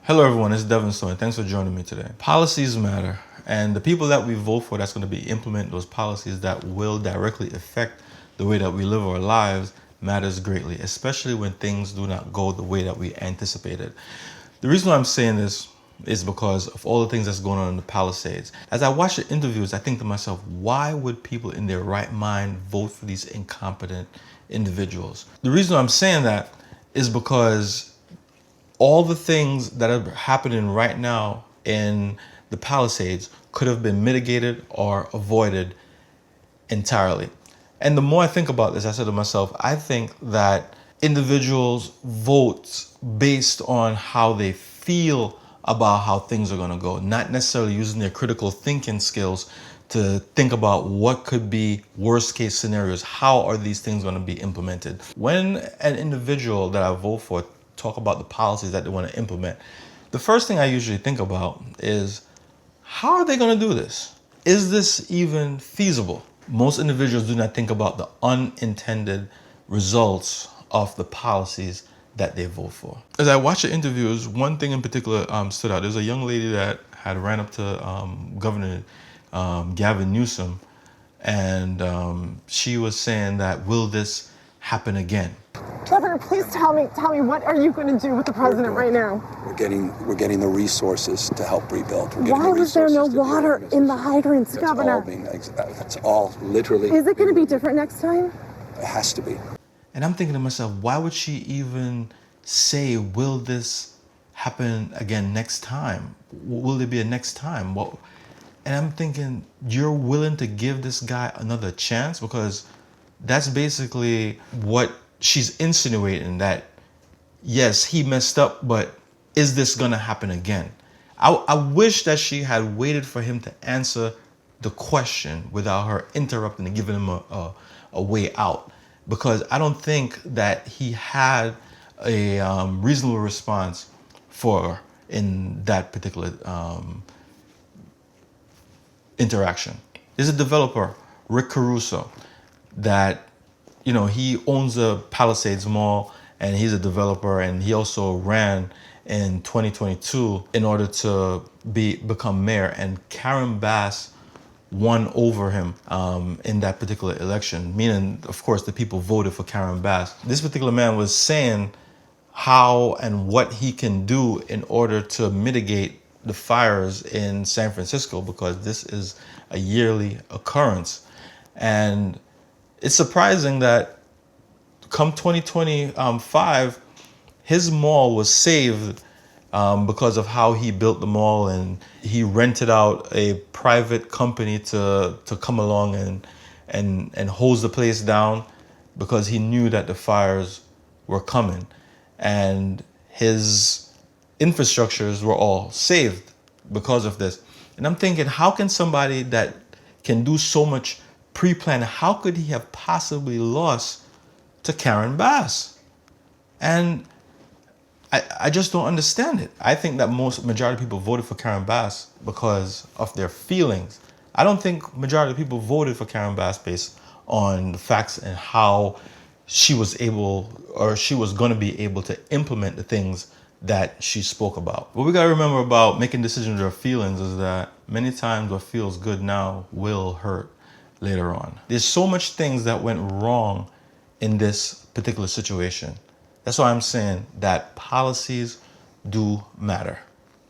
Hello everyone, it's Devin Stone. Thanks for joining me today. Policies matter, and the people that we vote for that's going to be implement those policies that will directly affect the way that we live our lives matters greatly, especially when things do not go the way that we anticipated. The reason why I'm saying this is because of all the things that's going on in the Palisades. As I watch the interviews, I think to myself, why would people in their right mind vote for these incompetent individuals? The reason I'm saying that is because all the things that are happening right now in the Palisades could have been mitigated or avoided entirely. And the more I think about this, I said to myself, I think that individuals vote based on how they feel about how things are going to go, not necessarily using their critical thinking skills to think about what could be worst case scenarios. How are these things going to be implemented? When an individual that I vote for talk about the policies that they want to implement, the first thing I usually think about is, how are they going to do this? Is this even feasible? Most individuals do not think about the unintended results of the policies that they vote for. As I watched the interviews, one thing in particular stood out. There's a young lady that had ran up to Governor Gavin Newsom, and she was saying that, will this happen again? Governor, please tell me, what are you going to do with the president right now? We're getting the resources to help rebuild. Why was there no water in the hydrants, Governor? That's all literally. Is it going to be different next time? It has to be. And I'm thinking to myself, why would she even say, will this happen again next time? Will there be a next time? And I'm thinking, you're willing to give this guy another chance? Because that's basically what she's insinuating, that yes, he messed up, but is this gonna happen again? I wish that she had waited for him to answer the question without her interrupting and giving him a way out, because I don't think that he had a reasonable response for her in that particular interaction. There's a developer, Rick Caruso, that he owns the Palisades Mall, and he's a developer, and he also ran in 2022 in order to become mayor, and Karen Bass won over him in that particular election, meaning, of course, the people voted for Karen Bass. This particular man was saying how and what he can do in order to mitigate the fires in San Francisco, because this is a yearly occurrence. And it's surprising that come 2025, his mall was saved because of how he built the mall, and he rented out a private company to come along and hose the place down, because he knew that the fires were coming, and his infrastructures were all saved because of this. And I'm thinking, how can somebody that can do so much pre-planning, how could he have possibly lost to Karen Bass? And I just don't understand it. I think that majority of people voted for Karen Bass because of their feelings. I don't think majority of people voted for Karen Bass based on the facts and how she was able, or she was going to be able, to implement the things that she spoke about. What we got to remember about making decisions with our feelings is that many times what feels good now will hurt later on. There's so much things that went wrong in this particular situation. That's why I'm saying that policies do matter.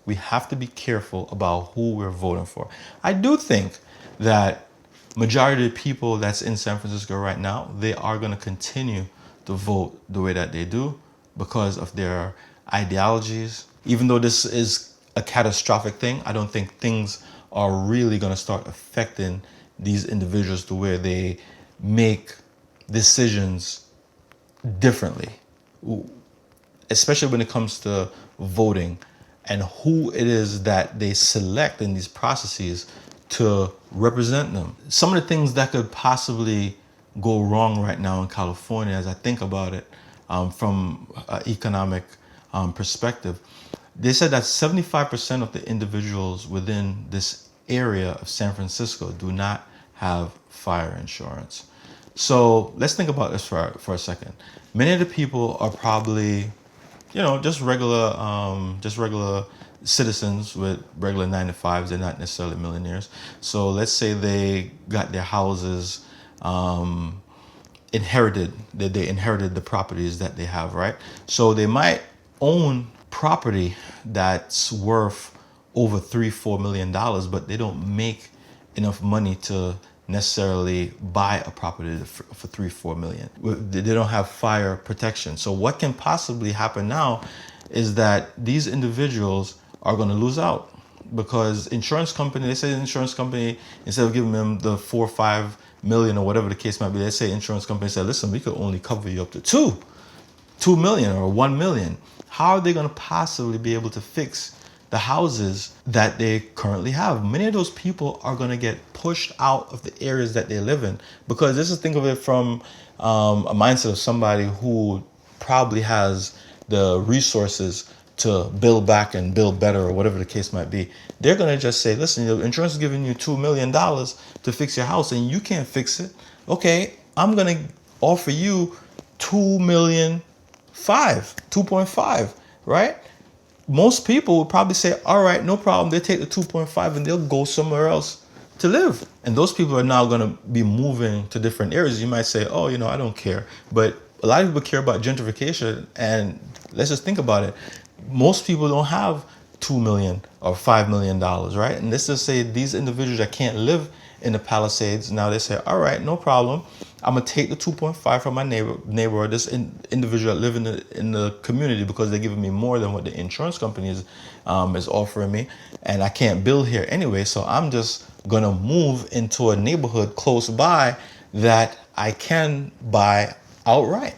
We have to be careful about who we're voting for. I do think that majority of the people that's in San Francisco right now, they are going to continue to vote the way that they do because of their ideologies. Even though this is a catastrophic thing, I don't think things are really going to start affecting these individuals to where they make decisions differently, especially when it comes to voting and who it is that they select in these processes to represent them. Some of the things that could possibly go wrong right now in California, as I think about it from an economic perspective, they said that 75% of the individuals within this area of San Francisco do not have fire insurance. So let's think about this for a second. Many of the people are probably just regular citizens with regular 9 to 5s. They're not necessarily millionaires. So let's say they got their houses inherited, that they inherited the properties that they have, right? So they might own property that's worth over $3-4 million, but they don't make enough money to necessarily buy a property for 3-4 million. They don't have fire protection. So what can possibly happen now is that these individuals are going to lose out, because insurance company, they say the insurance company, instead of giving them the 4 or 5 million or whatever the case might be, they say insurance company said, listen, we could only cover you up to 2 million or 1 million. How are they going to possibly be able to fix the houses that they currently have? Many of those people are going to get pushed out of the areas that they live in, because this is, think of it from a mindset of somebody who probably has the resources to build back and build better or whatever the case might be. They're going to just say, listen, your insurance is giving you $2 million to fix your house and you can't fix it. Okay, I'm going to offer you 2.5, right? Most people would probably say, all right, no problem. They take the 2.5 and they'll go somewhere else to live. And those people are now going to be moving to different areas. You might say, oh, I don't care. But a lot of people care about gentrification. And let's just think about it. Most people don't have $2 million or $5 million, right? And let's just say these individuals that can't live in the Palisades, now they say, all right, no problem. I'm gonna take the 2.5 from my neighbor or this individual that live in the community, because they're giving me more than what the insurance company is offering me, and I can't build here anyway. So I'm just gonna move into a neighborhood close by that I can buy outright.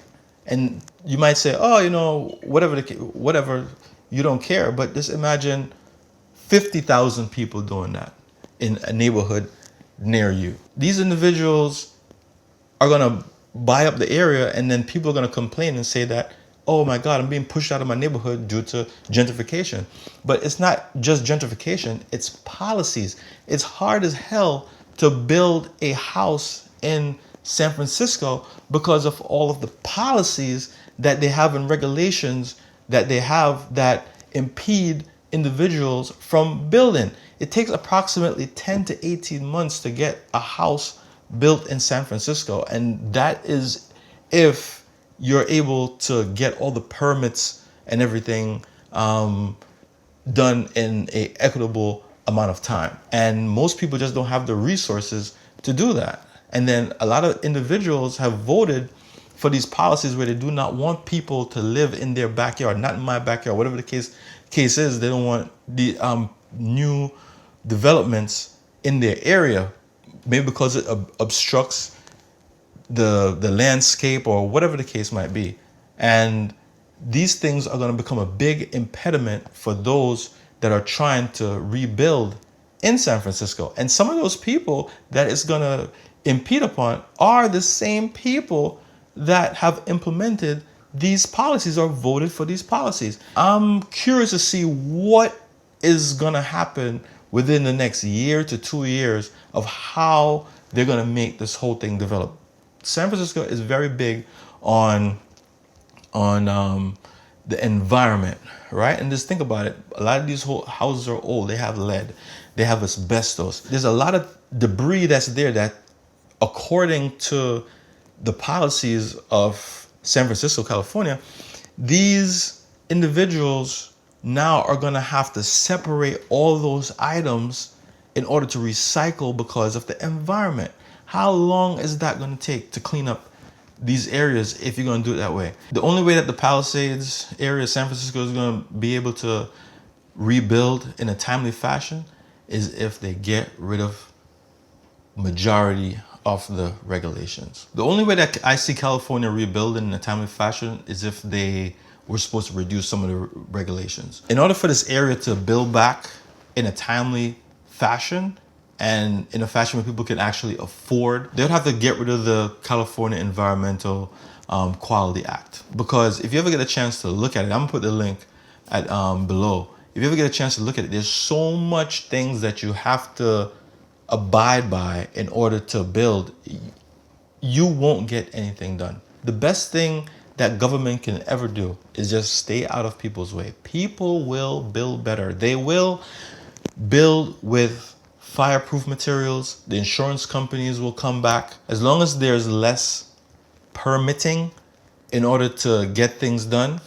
And you might say, oh, whatever, you don't care. But just imagine 50,000 people doing that in a neighborhood near you. These individuals are going to buy up the area, and then people are going to complain and say that, oh my God, I'm being pushed out of my neighborhood due to gentrification. But it's not just gentrification, it's policies. It's hard as hell to build a house in San Francisco because of all of the policies that they have and regulations that they have that impede individuals from building. It takes approximately 10 to 18 months to get a house built in San Francisco. And that is if you're able to get all the permits and everything done in an equitable amount of time. And most people just don't have the resources to do that. And then a lot of individuals have voted for these policies where they do not want people to live in their backyard, not in my backyard, whatever the case is. They don't want the new developments in their area, maybe because it obstructs the landscape or whatever the case might be. And these things are going to become a big impediment for those that are trying to rebuild in San Francisco. And some of those people that it's going to impede upon are the same people that have implemented these policies or voted for these policies. I'm curious to see what is going to happen within the next year to 2 years of how they're going to make this whole thing develop. San Francisco is very big on the environment, right? And just think about it. A lot of these whole houses are old. They have lead. They have asbestos. There's a lot of debris that's there that, according to the policies of San Francisco, California, these individuals now are going to have to separate all those items in order to recycle because of the environment. How long is that going to take to clean up these areas if you're going to do it that way? The only way that the Palisades area, San Francisco, is going to be able to rebuild in a timely fashion is if they get rid of majority of the regulations. The only way that I see California rebuilding in a timely fashion is if they were supposed to reduce some of the regulations. In order for this area to build back in a timely fashion and in a fashion where people can actually afford, they'd have to get rid of the California Environmental Quality Act. Because if you ever get a chance to look at it, I'm gonna put the link at below. If you ever get a chance to look at it, there's so much things that you have to abide by in order to build. You won't get anything done. The best thing that government can ever do is just stay out of people's way. People will build better. They will build with fireproof materials. The insurance companies will come back. As long as there's less permitting in order to get things done,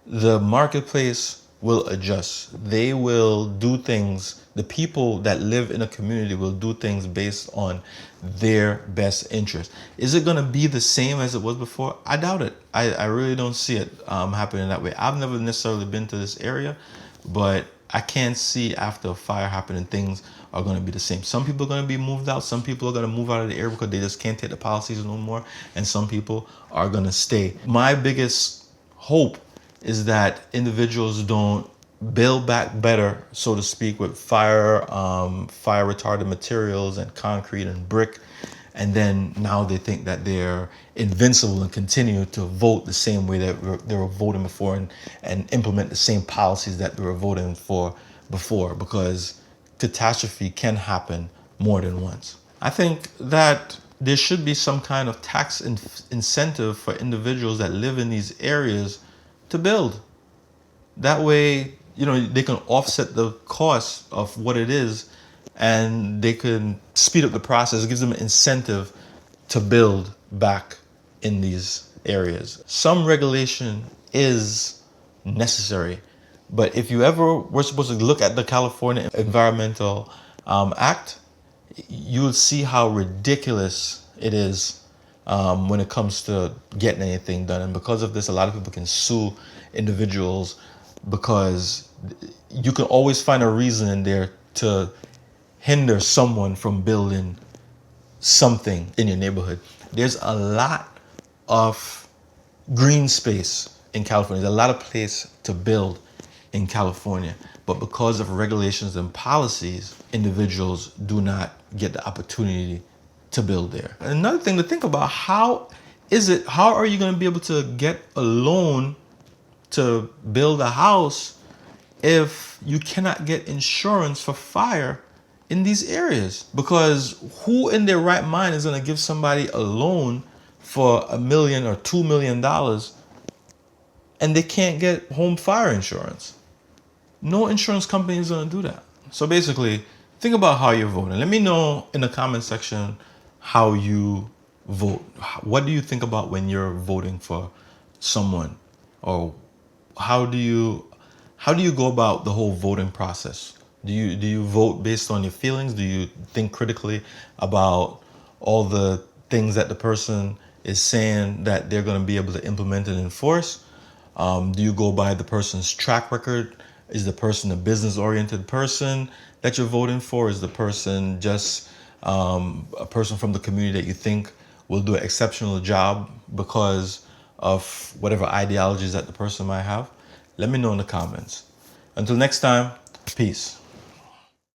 the marketplace will adjust. They will do things, the people that live in a community will do things based on their best interest. Is it going to be the same as it was before? I doubt it. I really don't see it happening that way. I've never necessarily been to this area, but I can't see after a fire happening, things are going to be the same. Some people are going to be moved out. Some people are going to move out of the area because they just can't take the policies no more. And some people are going to stay. My biggest hope is that individuals don't build back better, so to speak, with fire retardant materials and concrete and brick, and then now they think that they're invincible and continue to vote the same way that they were voting before, and implement the same policies that they were voting for before, because catastrophe can happen more than once. I think that there should be some kind of tax incentive for individuals that live in these areas to build. That way, they can offset the cost of what it is, and they can speed up the process. It gives them an incentive to build back in these areas. Some regulation is necessary, but if you ever were supposed to look at the California Environmental Act, you would see how ridiculous it is when it comes to getting anything done. And because of this, a lot of people can sue individuals, because you can always find a reason in there to hinder someone from building something in your neighborhood. There's a lot of green space in California. There's a lot of place to build in California. But because of regulations and policies, individuals do not get the opportunity to build there. Another thing to think about, how are you going to be able to get a loan to build a house if you cannot get insurance for fire in these areas? Because who in their right mind is going to give somebody a loan for $1 million or $2 million and they can't get home fire insurance? No insurance company is going to do that. So basically, think about how you're voting. Let me know in the comment section how you vote. What do you think about when you're voting for someone? Or how do you go about the whole voting process? Do you vote based on your feelings? Do you think critically about all the things that the person is saying that they're going to be able to implement and enforce? Do you go by the person's track record? Is the person a business-oriented person that you're voting for? Is the person just a person from the community that you think will do an exceptional job because of whatever ideologies that the person might have? Let me know in the comments. Until next time, peace.